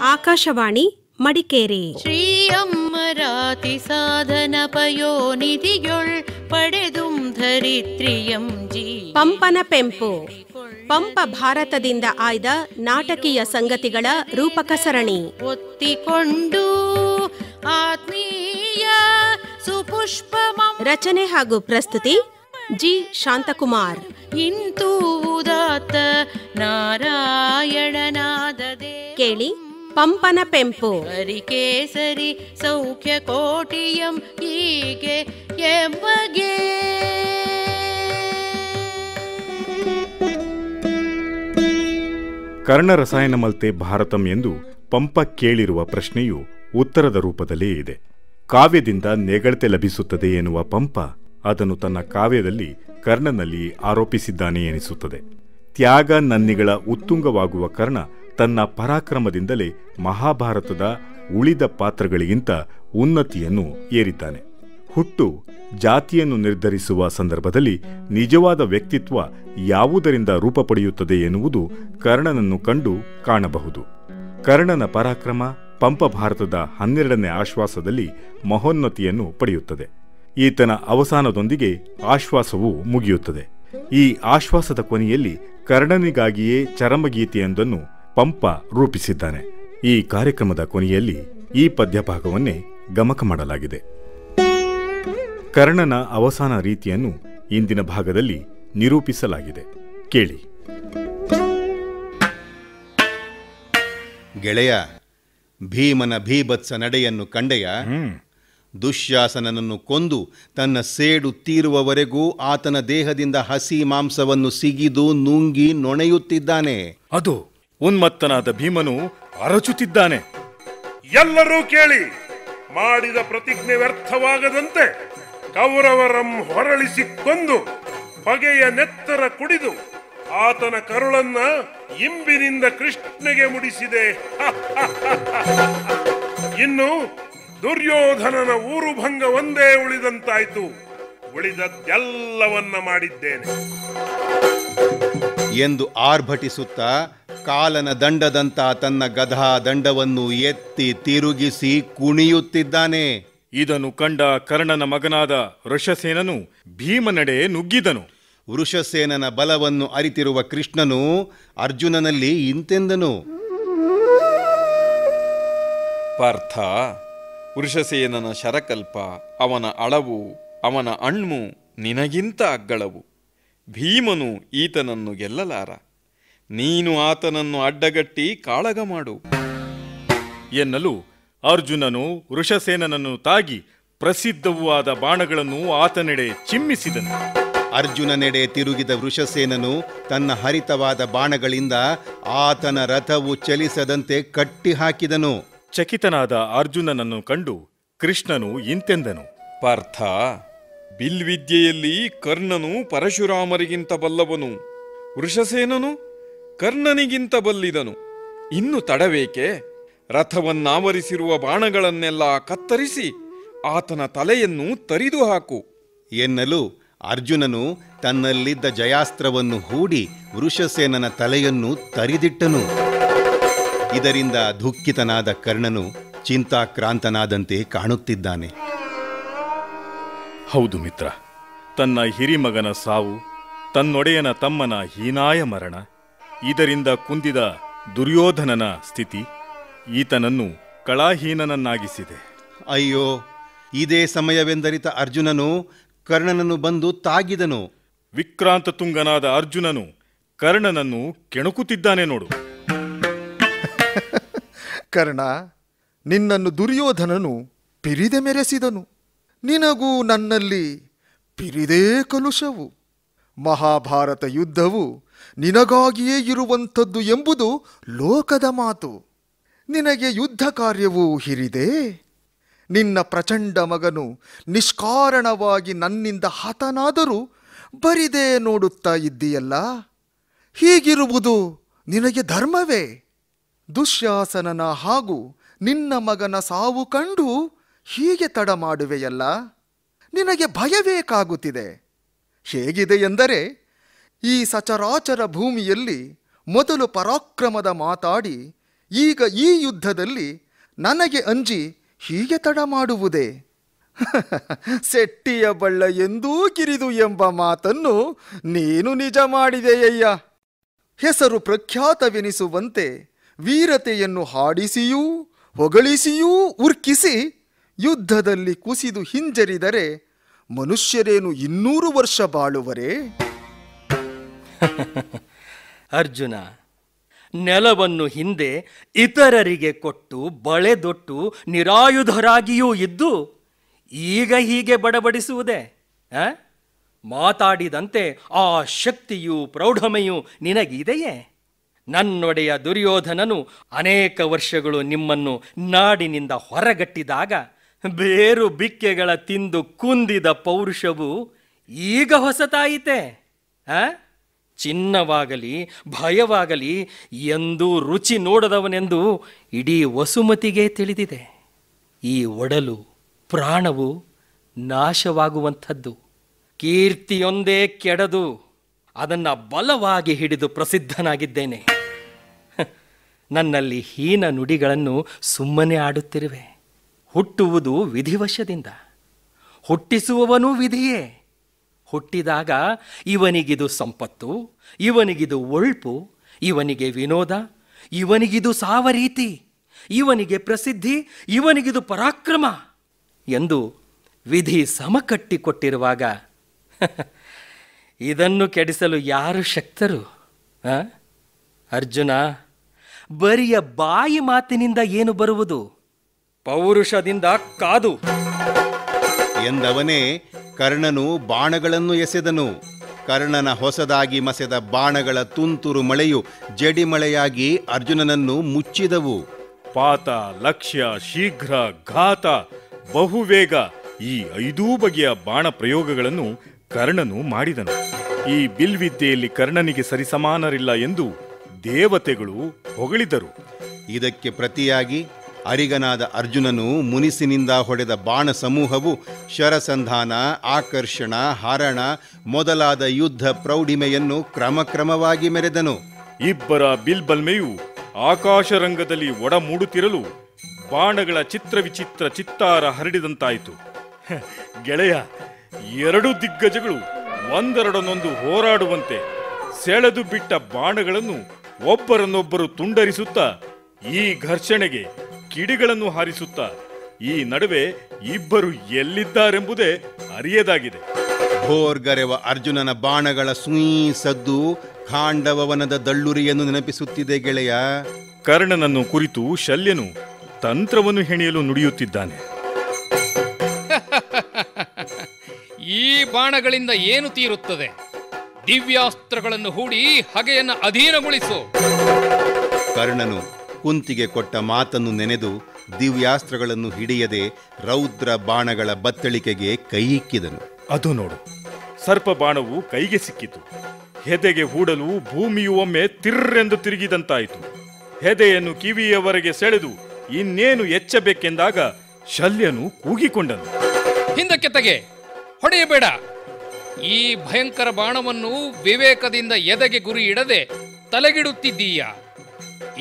ಆಕಾಶವಾಣಿ ಮಡಿಕೇರಿ. ಶ್ರೀಯಮ್ಮರಾತಿ ಸಾಧನ ಪಯೋನಿಧಿಯೊಳ್ ಪಡೆದುಂ ಧರಿತ್ರಿಯಂ ಜೀ ಪಂಪನ ಪೆಂಪು. ಪಂಪ ಭಾರತದಿಂದ ಆಯ್ದ ನಾಟಕೀಯ ಸಂಗತಿಗಳ ರೂಪಕ ಸರಣಿ. ಒತ್ತಿಕೊಂಡು ಆತ್ಮೀಯ ಸುಪುಷ್ಪಮಂ. ರಚನೆ ಹಾಗೂ ಪ್ರಸ್ತುತಿ ಜಿ ಶಾಂತಕುಮಾರ್. ಇಂತೂ ಉದಾತ್ತ ನಾರಾಯಣನಾದ ಕೇಳಿ ಪಂಪನ ಪೆಂಪು. ಹರಿಕೇಸರಿ ಸೌಖ್ಯ ಕೋಟಿಯಂ ಹೀಗೆ ಎಂಬಗೆ. ಕರ್ಣ ರಸಾಯನ ಮಲ್ತೆ ಭಾರತಂ ಎಂದು ಪಂಪ ಕೇಳಿರುವ ಪ್ರಶ್ನೆಯು ಉತ್ತರದ ರೂಪದಲ್ಲೇ ಇದೆ. ಕಾವ್ಯದಿಂದ ನೆಗಳತೆ ಲಭಿಸುತ್ತದೆ ಎನ್ನುವ ಪಂಪ ಅದನ್ನು ತನ್ನ ಕಾವ್ಯದಲ್ಲಿ ಕರ್ಣನಲ್ಲಿ ಆರೋಪಿಸಿದ್ದಾನೆ ಎನಿಸುತ್ತದೆ. ತ್ಯಾಗ ನನ್ನಿಗಳ ಉತ್ತುಂಗವಾಗುವ ಕರ್ಣ ತನ್ನ ಪರಾಕ್ರಮದಿಂದಲೇ ಮಹಾಭಾರತದ ಉಳಿದ ಪಾತ್ರಗಳಿಗಿಂತ ಉನ್ನತಿಯನ್ನು ಏರಿದ್ದಾನೆ. ಹುಟ್ಟು ಜಾತಿಯನ್ನು ನಿರ್ಧರಿಸುವ ಸಂದರ್ಭದಲ್ಲಿ ನಿಜವಾದ ವ್ಯಕ್ತಿತ್ವ ಯಾವುದರಿಂದ ರೂಪ ಪಡೆಯುತ್ತದೆ ಎನ್ನುವುದು ಕರ್ಣನನ್ನು ಕಂಡು ಕಾಣಬಹುದು. ಕರ್ಣನ ಪರಾಕ್ರಮ ಪಂಪ ಭಾರತದ 12ನೇ ಆಶ್ವಾಸದಲ್ಲಿ ಮಹೋನ್ನತಿಯನ್ನು ಪಡೆಯುತ್ತದೆ. ಈತನ ಅವಸಾನದೊಂದಿಗೆ ಆಶ್ವಾಸವು ಮುಗಿಯುತ್ತದೆ. ಈ ಆಶ್ವಾಸದ ಕೊನೆಯಲ್ಲಿ ಕರ್ಣನಿಗಾಗಿಯೇ ಚರಮಗೀತೆಯೊಂದನ್ನು ಪಂಪ ರೂಪಿಸಿದ್ದಾನೆ. ಈ ಕಾರ್ಯಕ್ರಮದ ಕೊನೆಯಲ್ಲಿ ಈ ಪದ್ಯಭಾಗವನ್ನೇ ಗಮಕ ಮಾಡಲಾಗಿದೆ. ಕರ್ಣನ ಅವಸಾನ ರೀತಿಯನ್ನು ಇಂದಿನ ಭಾಗದಲ್ಲಿ ನಿರೂಪಿಸಲಾಗಿದೆ. ಕೇಳಿ. ಗೆಳೆಯ, ಭೀಮನ ಭೀಭತ್ಸ ನಡೆಯನ್ನು ಕಂಡೆಯ? ದುಶ್ಯಾಸನನನ್ನು ಕೊಂದು ತನ್ನ ಸೇಡು ತೀರುವವರೆಗೂ ಆತನ ದೇಹದಿಂದ ಹಸಿ ಮಾಂಸವನ್ನು ಸಿಗಿದು ನುಂಗಿ ನೊಣೆಯುತ್ತಿದ್ದಾನೆ. ಅದು ಉನ್ಮತ್ತನಾದ ಭೀಮನು ಅರಚುತ್ತಿದ್ದಾನೆ. ಎಲ್ಲರೂ ಕೇಳಿ, ಮಾಡಿದ ಪ್ರತಿಜ್ಞೆ ವ್ಯರ್ಥವಾಗದಂತೆ ಕೌರವರಂ ಹೊರಳಿಸಿ ಕೊಂದು ಬಗೆಯ ನೆತ್ತರ ಕುಡಿದು ಆತನ ಕರುಳನ್ನ ಇಂಬಿನಿಂದ ಕೃಷ್ಣಗೆ ಮುಡಿಸಿದೆ. ಇನ್ನು ದುರ್ಯೋಧನನ ಊರು ಭಂಗ ಒಂದೇ ಉಳಿದಂತಾಯ್ತು. ಉಳಿದದ್ದೆಲ್ಲವನ್ನ ಮಾಡಿದ್ದೇನೆ ಎಂದು ಆರ್ಭಟಿಸುತ್ತಾ ಕಾಲನ ದಂಡದಂತ ತನ್ನ ಗದಾ ದಂಡವನ್ನು ಎತ್ತಿ ತಿರುಗಿಸಿ ಕುಣಿಯುತ್ತಿದ್ದಾನೆ. ಇದನ್ನು ಕಂಡ ಕರ್ಣನ ಮಗನಾದ ವೃಷಸೇನನು ಭೀಮನೆಡೆ ನುಗ್ಗಿದನು. ವೃಷಸೇನನ ಬಲವನ್ನು ಅರಿತಿರುವ ಕೃಷ್ಣನು ಅರ್ಜುನನಲ್ಲಿ ಇಂತೆಂದನು: ಪಾರ್ಥ, ವೃಷಸೇನನ ಶರಕಲ್ಪ, ಅವನ ಅಳವು, ಅವನ ಅಣ್ಮು ನಿನಗಿಂತ ಅಗ್ಗಳವು. ಭೀಮನು ಈತನನ್ನು ಗೆಲ್ಲಲಾರ. ನೀನು ಆತನನ್ನು ಅಡ್ಡಗಟ್ಟಿ ಕಾಳಗ ಮಾಡು ಎನ್ನಲು ಅರ್ಜುನನು ವೃಷಸೇನನನ್ನು ತಾಗಿ ಪ್ರಸಿದ್ಧವೂ ಆದ ಬಾಣಗಳನ್ನು ಆತನೆಡೆ ಚಿಮ್ಮಿಸಿದನು. ಅರ್ಜುನನೆಡೆ ತಿರುಗಿದ ವೃಷಸೇನನು ತನ್ನ ಹರಿತವಾದ ಬಾಣಗಳಿಂದ ಆತನ ರಥವು ಚಲಿಸದಂತೆ ಕಟ್ಟಿ ಹಾಕಿದನು. ಚಕಿತನಾದ ಅರ್ಜುನನನ್ನು ಕಂಡು ಕೃಷ್ಣನು ಇಂತೆಂದನು: ಪಾರ್ಥ, ಬಿಲ್ವಿದ್ಯೆಯಲ್ಲಿ ಕರ್ಣನು ಪರಶುರಾಮರಿಗಿಂತ ಬಲ್ಲವನು. ವೃಷಸೇನನು ಕರ್ಣನಿಗಿಂತ ಬಲ್ಲಿದನು. ಇನ್ನು ತಡವೇಕೆ? ರಥವನ್ನಾವರಿಸಿರುವ ಬಾಣಗಳನ್ನೆಲ್ಲ ಕತ್ತರಿಸಿ ಆತನ ತಲೆಯನ್ನು ತರಿದು ಹಾಕು ಎನ್ನಲು ಅರ್ಜುನನು ತನ್ನಲ್ಲಿದ್ದ ಜಯಾಸ್ತ್ರವನ್ನು ಹೂಡಿ ವೃಷಸೇನನ ತಲೆಯನ್ನು ತರಿದಿಟ್ಟನು. ಇದರಿಂದ ದುಃಖಿತನಾದ ಕರ್ಣನು ಚಿಂತಾಕ್ರಾಂತನಾದಂತೆ ಕಾಣುತ್ತಿದ್ದಾನೆ. ಹೌದು ಮಿತ್ರ, ತನ್ನ ಹಿರಿಮಗನ ಸಾವು, ತನ್ನೊಡೆಯನ ತಮ್ಮನ ಹೀನಾಯ ಮರಣ, ಇದರಿಂದ ಕುಂದಿದ ದುರ್ಯೋಧನನ ಸ್ಥಿತಿ ಈತನನ್ನು ಕಳಾಹೀನನನ್ನಾಗಿಸಿದೆ. ಅಯ್ಯೋ, ಇದೇ ಸಮಯವೆಂದರಿತ ಅರ್ಜುನನು ಕರ್ಣನನ್ನು ಬಂದು ತಾಗಿದನು. ವಿಕ್ರಾಂತ ತುಂಗನಾದ ಅರ್ಜುನನು ಕರ್ಣನನ್ನು ಕೆಣಕುತ್ತಿದ್ದಾನೆ ನೋಡು. ಕರ್ಣ, ನಿನ್ನನ್ನು ದುರ್ಯೋಧನನು ಪಿರಿದೆ ಮೆರೆಸಿದನು. ನಿನಗೂ ನನ್ನಲ್ಲಿ ಪಿರಿದೇ ಕಲುಷವು. ಮಹಾಭಾರತ ಯುದ್ಧವು ನಿನಗಾಗಿಯೇ ಇರುವಂಥದ್ದು ಎಂಬುದು ಲೋಕದ ಮಾತು. ನಿನಗೆ ಯುದ್ಧ ಕಾರ್ಯವೂ ಹಿರಿದೆ. ನಿನ್ನ ಪ್ರಚಂಡ ಮಗನು ನಿಷ್ಕಾರಣವಾಗಿ ನನ್ನಿಂದ ಹತನಾದರೂ ಬರಿದೇ ನೋಡುತ್ತಾ ಇದ್ದೀಯಲ್ಲ. ಹೀಗಿರುವುದು ನಿನಗೆ ಧರ್ಮವೇ? ದುಶ್ಯಾಸನನ ಹಾಗೂ ನಿನ್ನ ಮಗನ ಸಾವು ಕಂಡು ಹೀಗೆ ತಡ ಮಾಡುವೆಯಲ್ಲ. ನಿನಗೆ ಭಯಬೇಕಾಗುತ್ತಿದೆ. ಹೇಗಿದೆ ಎಂದರೆ, ಈ ಸಚರಾಚರ ಭೂಮಿಯಲ್ಲಿ ಮೊದಲು ಪರಾಕ್ರಮದ ಮಾತಾಡಿ ಈಗ ಈ ಯುದ್ಧದಲ್ಲಿ ನನಗೆ ಅಂಜಿ ಹೀಗೆ ತಡ ಮಾಡುವುದೇ? ಸೆಟ್ಟಿಯ ಬಳ್ಳ ಎಂದೂ ಕಿರಿದು ಎಂಬ ಮಾತನ್ನು ನೀನು ನಿಜ ಮಾಡಿದೆಯಯ್ಯ. ಹೆಸರು ಪ್ರಖ್ಯಾತವೆನಿಸುವಂತೆ ವೀರತೆಯನ್ನು ಹಾಡಿಸಿಯೂ ಹೊಗಳಿಸಿಯೂ ಉರ್ಕಿಸಿ ಯುದ್ಧದಲ್ಲಿ ಕುಸಿದು ಹಿಂಜರಿದರೆ ಮನುಷ್ಯರೇನು 200 ವರ್ಷ ಬಾಳುವರೇ? ಅರ್ಜುನ, ನೆಲವನ್ನು ಹಿಂದೆ ಇತರರಿಗೆ ಕೊಟ್ಟು ಬಳೆದೊಟ್ಟು ನಿರಾಯುಧರಾಗಿಯೂ ಇದ್ದು ಈಗ ಹೀಗೆ ಬಡಬಡಿಸುವುದೇ? ಮಾತಾಡಿದಂತೆ ಆ ಶಕ್ತಿಯೂ ಪ್ರೌಢಮೆಯೂ ನಿನಗಿದೆಯೇ? ನನ್ನೊಡೆಯ ದುರ್ಯೋಧನನು ಅನೇಕ ವರ್ಷಗಳು ನಿಮ್ಮನ್ನು ನಾಡಿನಿಂದ ಹೊರಗಟ್ಟಿದಾಗ ಬೇರು ಬಿಕ್ಕೆಗಳ ತಿಂದು ಕುಂದಿದ ಪೌರುಷವು ಈಗ ಹೊಸತಾಯಿತೆ? ಚಿನ್ನವಾಗಲಿ ಭಯವಾಗಲಿ ಎಂದೂ ರುಚಿ ನೋಡದವನೆಂದು ಇಡೀ ವಸುಮತಿಗೆ ತಿಳಿದಿದೆ. ಈ ಒಡಲು ಪ್ರಾಣವು ನಾಶವಾಗುವಂಥದ್ದು. ಕೀರ್ತಿಯೊಂದೇ ಕೆಡದು ಅದನ್ನು ಬಲವಾಗಿ ಹಿಡಿದು ಪ್ರಸಿದ್ಧನಾಗಿದ್ದೇನೆ. ನನ್ನಲ್ಲಿ ಹೀನ ನುಡಿಗಳನ್ನು ಸುಮ್ಮನೆ ಆಡುತ್ತಿರುವೆ. ಹುಟ್ಟುವುದು ವಿಧಿವಶದಿಂದ, ಹುಟ್ಟಿಸುವವನೂ ವಿಧಿಯೇ. ಹುಟ್ಟಿದಾಗ ಇವನಿಗಿದು ಸಂಪತ್ತು, ಇವನಿಗಿದು ಒಳ್ಪು, ಇವನಿಗೆ ವಿನೋದ, ಇವನಿಗಿದು ಸಾವರೀತಿ, ಇವನಿಗೆ ಪ್ರಸಿದ್ಧಿ, ಇವನಿಗಿದು ಪರಾಕ್ರಮ ಎಂದು ವಿಧಿ ಸಮಕಟ್ಟಿಕೊಟ್ಟಿರುವಾಗ ಇದನ್ನು ಕೆಡಿಸಲು ಯಾರು ಶಕ್ತರು? ಅರ್ಜುನ, ಬರಿಯ ಬಾಯಿ ಮಾತಿನಿಂದ ಏನು ಬರುವುದು? ಪೌರುಷದಿಂದ ಕಾದು ಎಂದವನೇ ಕರ್ಣನು ಬಾಣಗಳನ್ನು ಎಸೆದನು. ಕರ್ಣನ ಹೊಸದಾಗಿ ಮಸೆದ ಬಾಣಗಳ ತುಂತುರು ಮಳೆಯು ಜಡಿಮಳೆಯಾಗಿ ಅರ್ಜುನನನ್ನು ಮುಚ್ಚಿದವು. ಪಾತ, ಲಕ್ಷ್ಯ, ಶೀಘ್ರ, ಘಾತ, ಬಹುವೇಗ ಈ 5 ಬಗೆಯ ಬಾಣ ಪ್ರಯೋಗಗಳನ್ನು ಕರ್ಣನು ಮಾಡಿದನು. ಈ ಬಿಲ್ವಿದ್ಯೆಯಲ್ಲಿ ಕರ್ಣನಿಗೆ ಸರಿಸಮಾನರಿಲ್ಲ ಎಂದು ದೇವತೆಗಳು ಹೊಗಳಿದರು. ಇದಕ್ಕೆ ಪ್ರತಿಯಾಗಿ ಅರಿಗನಾದ ಅರ್ಜುನನು ಮುನಿಸಿನಿಂದ ಹೊಡೆದ ಬಾಣ ಸಮೂಹವು ಶರಸಂಧಾನ, ಆಕರ್ಷಣ, ಹರಣ ಮೊದಲಾದ ಯುದ್ಧ ಪ್ರೌಢಿಮೆಯನ್ನು ಕ್ರಮಕ್ರಮವಾಗಿ ಮೆರೆದನು. ಇಬ್ಬರ ಬಿಲ್ಬಲ್ಮೆಯು ಆಕಾಶರಂಗದಲ್ಲಿ ಒಡಮೂಡುತ್ತಿರಲು ಬಾಣಗಳ ಚಿತ್ರವಿಚಿತ್ರ ಚಿತ್ತಾರ ಹರಡಿದಂತಾಯಿತು. ಗೆಳೆಯ, 2 ದಿಗ್ಗಜಗಳು ಒಂದರಡನೊಂದು ಹೋರಾಡುವಂತೆ ಸೆಳೆದು ಬಿಟ್ಟ ಬಾಣಗಳನ್ನು ಒಬ್ಬರನ್ನೊಬ್ಬರು ತುಂಡರಿಸುತ್ತಾ ಈ ಘರ್ಷಣೆಗೆ ಕಿಡಿಗಳನ್ನು ಹಾರಿಸುತ್ತಾ ಈ ನಡುವೆ ಇಬ್ಬರು ಎಲ್ಲಿದ್ದಾರೆಂಬುದೇ ಅರಿಯದಾಗಿದೆ. ಭೋರ್ಗರೆವ ಅರ್ಜುನನ ಬಾಣಗಳ ಸುಯೀ ಸದ್ದು ಖಾಂಡವವನದ ದಳ್ಳುರಿಯನ್ನು ನೆನಪಿಸುತ್ತಿದೆ ಗೆಳೆಯ. ಕರ್ಣನನ್ನು ಕುರಿತು ಶಲ್ಯನು ತಂತ್ರವನ್ನು ಹೆಣೆಯಲು ನುಡಿಯುತ್ತಿದ್ದಾನೆ. ಈ ಬಾಣಗಳಿಂದ ಏನು ತೀರುತ್ತದೆ? ದಿವ್ಯಾಸ್ತ್ರಗಳನ್ನು ಹೂಡಿ ಹಗೆಯನ್ನು ಅಧೀನಗೊಳಿಸು. ಕರ್ಣನು ಕುಂತಿಗೆ ಕೊಟ್ಟ ಮಾತನ್ನು ನೆನೆದು ದಿವ್ಯಾಸ್ತ್ರಗಳನ್ನು ಹಿಡಿಯದೆ ರೌದ್ರ ಬಾಣಗಳ ಬತ್ತಳಿಕೆಗೆ ಕೈಯಿಕ್ಕಿದನು. ಅದು ನೋಡು, ಸರ್ಪ ಬಾಣವು ಕೈಗೆ ಸಿಕ್ಕಿತು. ಹೆದೆಗೆ ಹೂಡಲು ಭೂಮಿಯು ಒಮ್ಮೆ ತಿರ್ರೆಂದು ತಿರುಗಿದಂತಾಯಿತು. ಹೆದೆಯನ್ನು ಕಿವಿಯವರೆಗೆ ಸೆಳೆದು ಇನ್ನೇನು ಎಚ್ಚಬೇಕೆಂದಾಗ ಶಲ್ಯನು ಕೂಗಿಕೊಂಡನು. ಹಿಂದಕ್ಕೆ ತೆಗೆ, ಹೊಡೆಯಬೇಡ. ಈ ಭಯಂಕರ ಬಾಣವನ್ನು ವಿವೇಕದಿಂದ ಎದೆಗೆ ಗುರಿ ಇಡದೆ ತಲೆಗಿಡುತ್ತಿದ್ದೀಯ.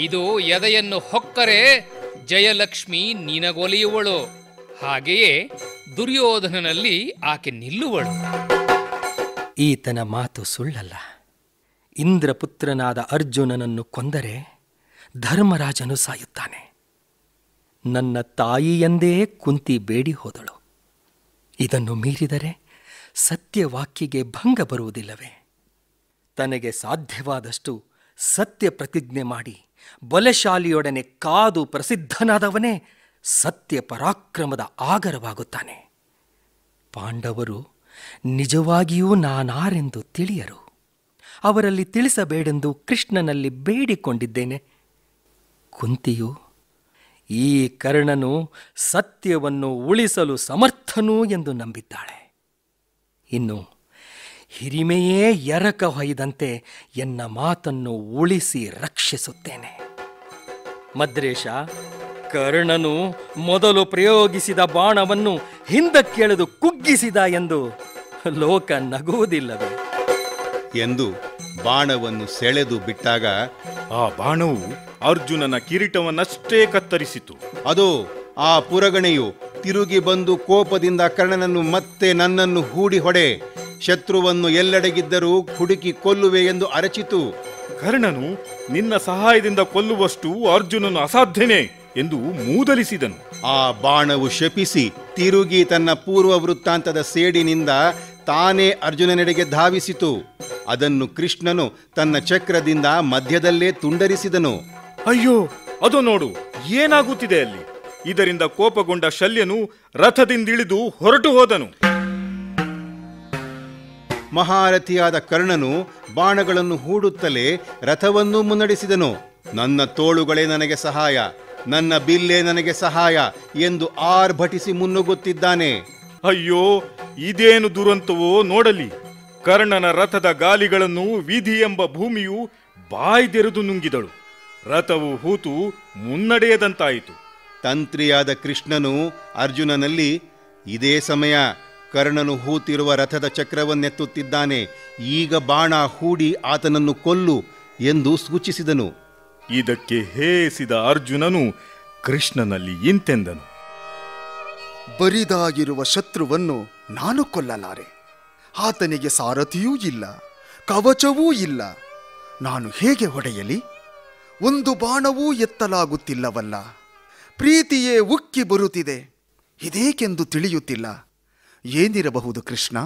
ಇದು ಎದೆಯನ್ನು ಹೊಕ್ಕರೆ ಜಯಲಕ್ಷ್ಮಿ ನಿನಗೊಲಿಯುವಳು, ಹಾಗೆಯೇ ದುರ್ಯೋಧನನಲ್ಲಿ ಆಕೆ ನಿಲ್ಲುವಳು. ಈತನ ಮಾತು ಸುಳ್ಳಲ್ಲ. ಇಂದ್ರಪುತ್ರನಾದ ಅರ್ಜುನನನ್ನು ಕೊಂದರೆ ಧರ್ಮರಾಜನು ಸಾಯುತ್ತಾನೆ. ನನ್ನ ತಾಯಿಯೆಂದೇ ಕುಂತಿ ಬೇಡಿ ಹೋದಳು. ಇದನ್ನು ಮೀರಿದರೆ ಸತ್ಯವಾಕ್ಯಗೆ ಭಂಗ ಬರುವುದಿಲ್ಲವೇ? ತನಗೆ ಸಾಧ್ಯವಾದಷ್ಟು ಸತ್ಯ ಪ್ರತಿಜ್ಞೆ ಮಾಡಿ ಬಲಶಾಲಿಯೊಡನೆ ಕಾದು ಪ್ರಸಿದ್ಧನಾದವನೇ ಸತ್ಯ ಪರಾಕ್ರಮದ ಆಗರವಾಗುತ್ತಾನೆ. ಪಾಂಡವರು ನಿಜವಾಗಿಯೂ ನಾನಾರೆಂದು ತಿಳಿಯರು. ಅವರಲ್ಲಿ ತಿಳಿಸಬೇಡೆಂದು ಕೃಷ್ಣನಲ್ಲಿ ಬೇಡಿಕೊಂಡಿದ್ದೇನೆ. ಕುಂತಿಯು ಈ ಕರ್ಣನು ಸತ್ಯವನ್ನು ಉಳಿಸಲು ಸಮರ್ಥನೂ ಎಂದು ನಂಬಿದ್ದಾಳೆ. ಇನ್ನು ಹಿರಿಮೆಯೇ ಎರಕ ಹೊಯ್ದಂತೆ ಎನ್ನ ಮಾತನ್ನು ಉಳಿಸಿ ರಕ್ಷಿಸುತ್ತೇನೆ. ಮದ್ರೇಶ, ಕರ್ಣನು ಮೊದಲು ಪ್ರಯೋಗಿಸಿದ ಬಾಣವನ್ನು ಹಿಂದಕ್ಕೆಳೆದು ಕುಗ್ಗಿಸಿದ ಎಂದು ಲೋಕ ನಗುವುದಿಲ್ಲವೇ ಎಂದು ಬಾಣವನ್ನು ಸೆಳೆದು ಬಿಟ್ಟಾಗ ಆ ಬಾಣವು ಅರ್ಜುನನ ಕಿರೀಟವನ್ನಷ್ಟೇ ಕತ್ತರಿಸಿತು. ಅದು ಆ ಪುರಗಣೆಯು ತಿರುಗಿ ಬಂದು ಕೋಪದಿಂದ ಕರ್ಣನನ್ನು ಮತ್ತೆ ನನ್ನನ್ನು ಹೂಡಿ ಹೊಡೆ, ಶತ್ರುವನ್ನು ಎಲ್ಲೆಡೆಗಿದ್ದರೂ ಹುಡುಕಿ ಕೊಲ್ಲುವೆ ಎಂದು ಅರಚಿತು. ಕರ್ಣನು ನಿನ್ನ ಸಹಾಯದಿಂದ ಕೊಲ್ಲುವಷ್ಟು ಅರ್ಜುನನು ಅಸಾಧ್ಯನೇ ಎಂದು ಮೂದಲಿಸಿದನು. ಆ ಬಾಣವು ಶಪಿಸಿ ತಿರುಗಿ ತನ್ನ ಪೂರ್ವ ವೃತ್ತಾಂತದ ಸೇಡಿನಿಂದ ತಾನೇ ಅರ್ಜುನನೆಡೆಗೆ ಧಾವಿಸಿತು. ಅದನ್ನು ಕೃಷ್ಣನು ತನ್ನ ಚಕ್ರದಿಂದ ಮಧ್ಯದಲ್ಲೇ ತುಂಡರಿಸಿದನು. ಅಯ್ಯೋ, ಅದು ನೋಡು, ಏನಾಗುತ್ತಿದೆ ಅಲ್ಲಿ. ಇದರಿಂದ ಕೋಪಗೊಂಡ ಶಲ್ಯನು ರಥದಿಂದಿಳಿದು ಹೊರಟು ಹೋದನು. ಮಹಾರಥಿಯಾದ ಕರ್ಣನು ಬಾಣಗಳನ್ನು ಹೂಡುತ್ತಲೇ ರಥವನ್ನೂ ಮುನ್ನಡೆಸಿದನು. ನನ್ನ ತೋಳುಗಳೇ ನನಗೆ ಸಹಾಯ, ನನ್ನ ಬಿಲ್ಲೇ ನನಗೆ ಸಹಾಯ ಎಂದು ಆರ್ಭಟಿಸಿ ಮುನ್ನುಗ್ಗುತ್ತಿದ್ದಾನೆ. ಅಯ್ಯೋ, ಇದೇನು ದುರಂತವೋ ನೋಡಲಿ. ಕರ್ಣನ ರಥದ ಗಾಲಿಗಳನ್ನು ವಿಧಿ ಎಂಬ ಭೂಮಿಯು ಬಾಯ್ದೆರೆದು ನುಂಗಿದಳು. ರಥವು ಹೂತು ಮುನ್ನಡೆಯದಂತಾಯಿತು. ತಂತ್ರಿಯಾದ ಕೃಷ್ಣನು ಅರ್ಜುನನಲ್ಲಿ, ಇದೇ ಸಮಯ, ಕರ್ಣನು ಹೂತಿರುವ ರಥದ ಚಕ್ರವನ್ನೆತ್ತುತ್ತಿದ್ದಾನೆ, ಈಗ ಬಾಣ ಹೂಡಿ ಆತನನ್ನು ಕೊಲ್ಲು ಎಂದು ಸೂಚಿಸಿದನು. ಇದಕ್ಕೆ ಹೇಸಿದ ಅರ್ಜುನನು ಕೃಷ್ಣನಲ್ಲಿ ಇಂತೆಂದನು: ಬರಿದಾಗಿರುವ ಶತ್ರುವನ್ನು ನಾನು ಕೊಲ್ಲಲಾರೆ. ಆತನಿಗೆ ಸಾರಥಿಯೂ ಇಲ್ಲ, ಕವಚವೂ ಇಲ್ಲ. ನಾನು ಹೇಗೆ ಹೊಡೆಯಲಿ? ಒಂದು ಬಾಣವೂ ಎತ್ತಲಾಗುತ್ತಿಲ್ಲವಲ್ಲ. ಪ್ರೀತಿಯೇ ಉಕ್ಕಿ ಬರುತ್ತಿದೆ, ಇದೇಕೆಂದು ತಿಳಿಯುತ್ತಿಲ್ಲ. ಏನಿರಬಹುದು ಕೃಷ್ಣ?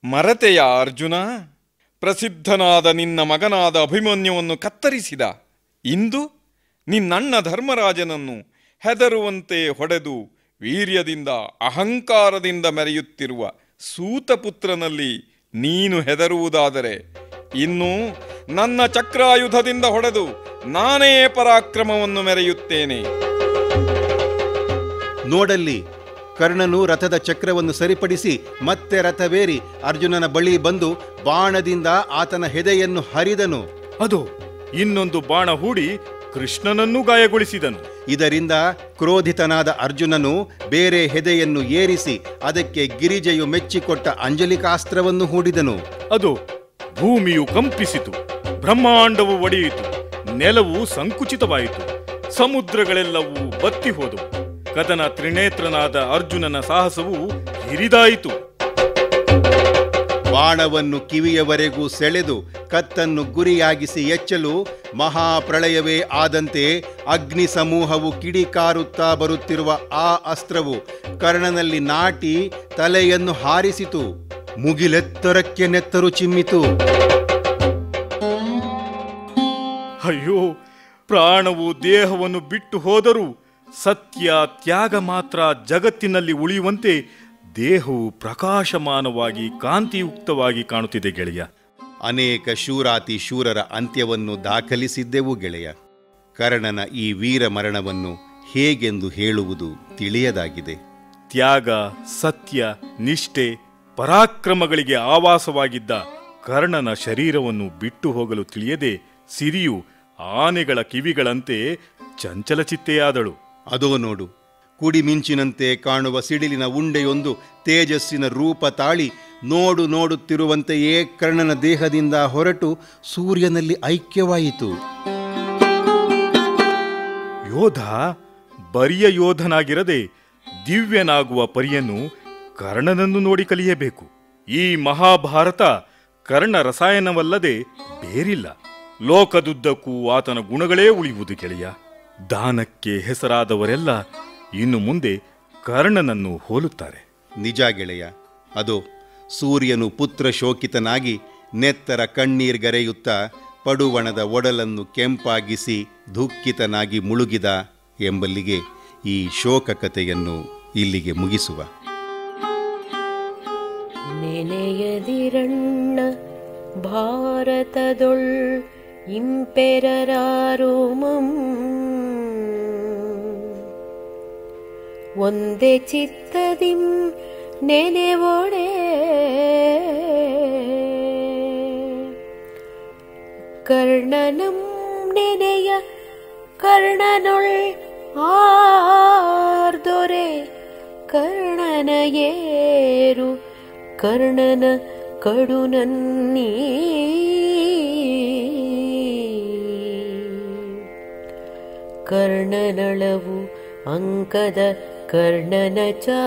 ಮರತೆಯ ಅರ್ಜುನ, ಪ್ರಸಿದ್ಧನಾದ ನಿನ್ನ ಮಗನಾದ ಅಭಿಮನ್ಯುವನ್ನು ಕತ್ತರಿಸಿದ. ಇಂದು ನಿನ್ನಣ್ಣ ಧರ್ಮರಾಜನನ್ನು ಹೆದರುವಂತೆ ಹೊಡೆದು ವೀರ್ಯದಿಂದ ಅಹಂಕಾರದಿಂದ ಮೆರೆಯುತ್ತಿರುವ ಸೂತಪುತ್ರನಲ್ಲಿ ನೀನು ಹೆದರುವುದಾದರೆ, ಇನ್ನು ನನ್ನ ಚಕ್ರಾಯುಧದಿಂದ ಹೊಡೆದು ನಾನೇ ಪರಾಕ್ರಮವನ್ನು ಮೆರೆಯುತ್ತೇನೆ. ನೋಡಲ್ಲಿ, ಕರ್ಣನು ರಥದ ಚಕ್ರವನ್ನು ಸರಿಪಡಿಸಿ ಮತ್ತೆ ರಥವೇರಿ ಅರ್ಜುನನ ಬಳಿ ಬಂದು ಬಾಣದಿಂದ ಆತನ ಹೆದೆಯನ್ನು ಹರಿದನು. ಅದು ಇನ್ನೊಂದು ಬಾಣ ಹೂಡಿ ಕೃಷ್ಣನನ್ನು ಗಾಯಗೊಳಿಸಿದನು. ಇದರಿಂದ ಕ್ರೋಧಿತನಾದ ಅರ್ಜುನನು ಬೇರೆ ಹೆದೆಯನ್ನು ಏರಿಸಿ ಅದಕ್ಕೆ ಗಿರಿಜೆಯು ಮೆಚ್ಚಿಕೊಟ್ಟ ಅಂಜಲಿಕಾಸ್ತ್ರವನ್ನು ಹೂಡಿದನು. ಅದು ಭೂಮಿಯು ಕಂಪಿಸಿತು, ಬ್ರಹ್ಮಾಂಡವು ಒಡೆಯಿತು, ನೆಲವು ಸಂಕುಚಿತವಾಯಿತು, ಸಮುದ್ರಗಳೆಲ್ಲವೂ ಬತ್ತಿ ಹೋದವು. ಕದನ ತ್ರಿನೇತ್ರನಾದ ಅರ್ಜುನನ ಸಾಹಸವು ಹಿರಿದಾಯಿತು. ಬಾಣವನ್ನು ಕಿವಿಯವರೆಗೂ ಸೆಳೆದು ಕತ್ತನ್ನು ಗುರಿಯಾಗಿಸಿ ಎಚ್ಚಲು ಮಹಾಪ್ರಳಯವೇ ಆದಂತೆ ಅಗ್ನಿ ಸಮೂಹವು ಕಿಡಿಕಾರುತ್ತಾ ಬರುತ್ತಿರುವ ಆ ಅಸ್ತ್ರವು ಕರ್ಣನಲ್ಲಿ ನಾಟಿ ತಲೆಯನ್ನು ಹಾರಿಸಿತು. ಮುಗಿಲೆತ್ತರಕ್ಕೆ ನೆತ್ತರು ಚಿಮ್ಮಿತು. ಅಯ್ಯೋ, ಪ್ರಾಣವು ದೇಹವನ್ನು ಬಿಟ್ಟು ಹೋದರೂ ಸತ್ಯ ತ್ಯಾಗ ಮಾತ್ರ ಜಗತ್ತಿನಲ್ಲಿ ಉಳಿಯುವಂತೆ ದೇಹವು ಪ್ರಕಾಶಮಾನವಾಗಿ ಕಾಂತಿಯುಕ್ತವಾಗಿ ಕಾಣುತ್ತಿದೆ ಗೆಳೆಯ. ಅನೇಕ ಶೂರಾತಿ ಶೂರರ ಅಂತ್ಯವನ್ನು ದಾಖಲಿಸಿದ್ದೆವು ಗೆಳೆಯ. ಕರ್ಣನ ಈ ವೀರ ಮರಣವನ್ನು ಹೇಗೆಂದು ಹೇಳುವುದು ತಿಳಿಯದಾಗಿದೆ. ತ್ಯಾಗ, ಸತ್ಯ, ನಿಷ್ಠೆ, ಪರಾಕ್ರಮಗಳಿಗೆ ಆವಾಸವಾಗಿದ್ದ ಕರ್ಣನ ಶರೀರವನ್ನು ಬಿಟ್ಟು ಹೋಗಲು ತಿಳಿಯದೆ ಸಿರಿಯು ಆನೆಗಳ ಕಿವಿಗಳಂತೆ ಚಂಚಲಚಿತ್ತೆಯಾದಳು. ಅದೋ ನೋಡು, ಕುಡಿಮಿಂಚಿನಂತೆ ಕಾಣುವ ಸಿಡಿಲಿನ ಉಂಡೆಯೊಂದು ತೇಜಸ್ಸಿನ ರೂಪ ತಾಳಿ ನೋಡುತ್ತಿರುವಂತೆಯೇ ಕರ್ಣನ ದೇಹದಿಂದ ಹೊರಟು ಸೂರ್ಯನಲ್ಲಿ ಐಕ್ಯವಾಯಿತು. ಯೋಧ ಬರಿಯ ಯೋಧನಾಗಿರದೆ ದಿವ್ಯನಾಗುವ ಪರಿಯನ್ನು ಕರ್ಣನನ್ನು ನೋಡಿ ಕಲಿಯಬೇಕು. ಈ ಮಹಾಭಾರತ ಕರ್ಣ ರಸಾಯನವಲ್ಲದೆ ಬೇರಿಲ್ಲ. ಲೋಕದುದ್ದಕ್ಕೂ ಆತನ ಗುಣಗಳೇ ಉಳಿಯುವುದು ಗೆಳೆಯ. ದಾನಕ್ಕೆ ಹೆಸರಾದವರೆಲ್ಲ ಇನ್ನು ಮುಂದೆ ಕರ್ಣನನ್ನು ಹೋಲುತ್ತಾರೆ. ನಿಜ ಗೆಳೆಯ. ಅದು ಸೂರ್ಯನು ಪುತ್ರ ಶೋಕಿತನಾಗಿ ನೆತ್ತರ ಕಣ್ಣೀರ್ಗರೆಯುತ್ತಾ ಪಡುವಣದ ಒಡಲನ್ನು ಕೆಂಪಾಗಿಸಿ ದುಃಖಿತನಾಗಿ ಮುಳುಗಿದ ಎಂಬಲ್ಲಿಗೆ ಈ ಶೋಕ ಕಥೆಯನ್ನು ಇಲ್ಲಿಗೆ ಮುಗಿಸುವ. ನೆನೆಯದಿರಣ್ಣ ಭಾರತದೊಳ್ ಇಂಪೆರರಾರೋಮಂ ಒಂದೇ ಚಿತ್ತದಿಂ ನೆನೆವೊಡೆ ಕರ್ಣನಂ ನೆನೆಯ ಕರ್ಣನೊಳ್ ಆರ್ದೊರೆ ಕರ್ಣನ ಏರು ಕರ್ಣನ ಕಡುನನ್ನೀ ಕರ್ಣನಳವು ಅಂಕದ ಕರ್ಣನ ಚಾಗಂ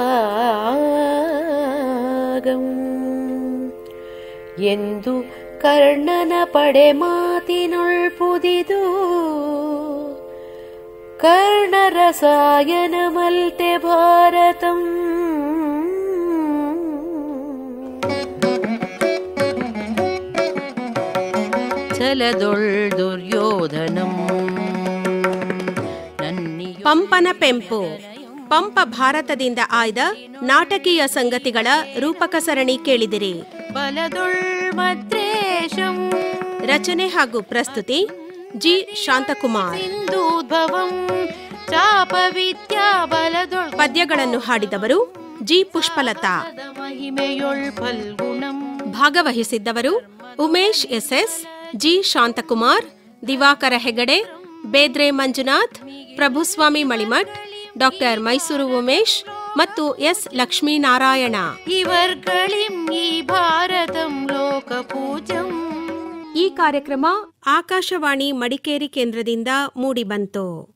ಎಂದು ಕರ್ಣನ ಪಡೆ ಮಾತಿನೊಳ್ಪುದಿದು ಕರ್ಣರಸಾಯನ ಮಲ್ತೆ ಭಾರತಂ ಛಲದೊಳ್ ದುರ್ಯೋಧನಂ ಪಂಪನ ಪೆಂಪು. ಪಂಪ ಭಾರತದಿಂದ ಆಯ್ದ ನಾಟಕೀಯ ಸಂಗತಿಗಳ ರೂಪಕ ಸರಣಿ ಕೇಳಿದಿರಿ. ಬಲದೊಳ್ ಮದ್ರೇಶಂ ರಚನೆ ಹಾಗೂ ಪ್ರಸ್ತುತಿ ಜಿ ಶಾಂತಕುಮಾರ್. ಸಿಂಧೂದ್ಭವಂ ಚಾಪ ವಿದ್ಯಾ ಬಲದೊಳ್. ಪದ್ಯಗಳನ್ನು ಹಾಡಿದವರು ಜಿ ಪುಷ್ಪಲತಾ. ಮಹಿಮೆಯೊಳ್ ಫಲ್ಗುಣಂ. ಭಾಗವಹಿಸಿದ್ದವರು Umesh SS, G Shanthakumar, Divakara Hegade, Bedre Manjunath, Prabhuswamy Malimath, doctor Mysore Umesh ಮತ್ತು ಎಸ್ ಲಕ್ಷ್ಮೀನಾರಾಯಣ. ಇವರ್ಗಳಿಂ ಈ ಭಾರತಂ ಲೋಕ ಪೂಜಂ. ಈ ಕಾರ್ಯಕ್ರಮ ಆಕಾಶವಾಣಿ ಮಡಿಕೇರಿ ಕೇಂದ್ರದಿಂದ ಮೂಡಿಬಂತು.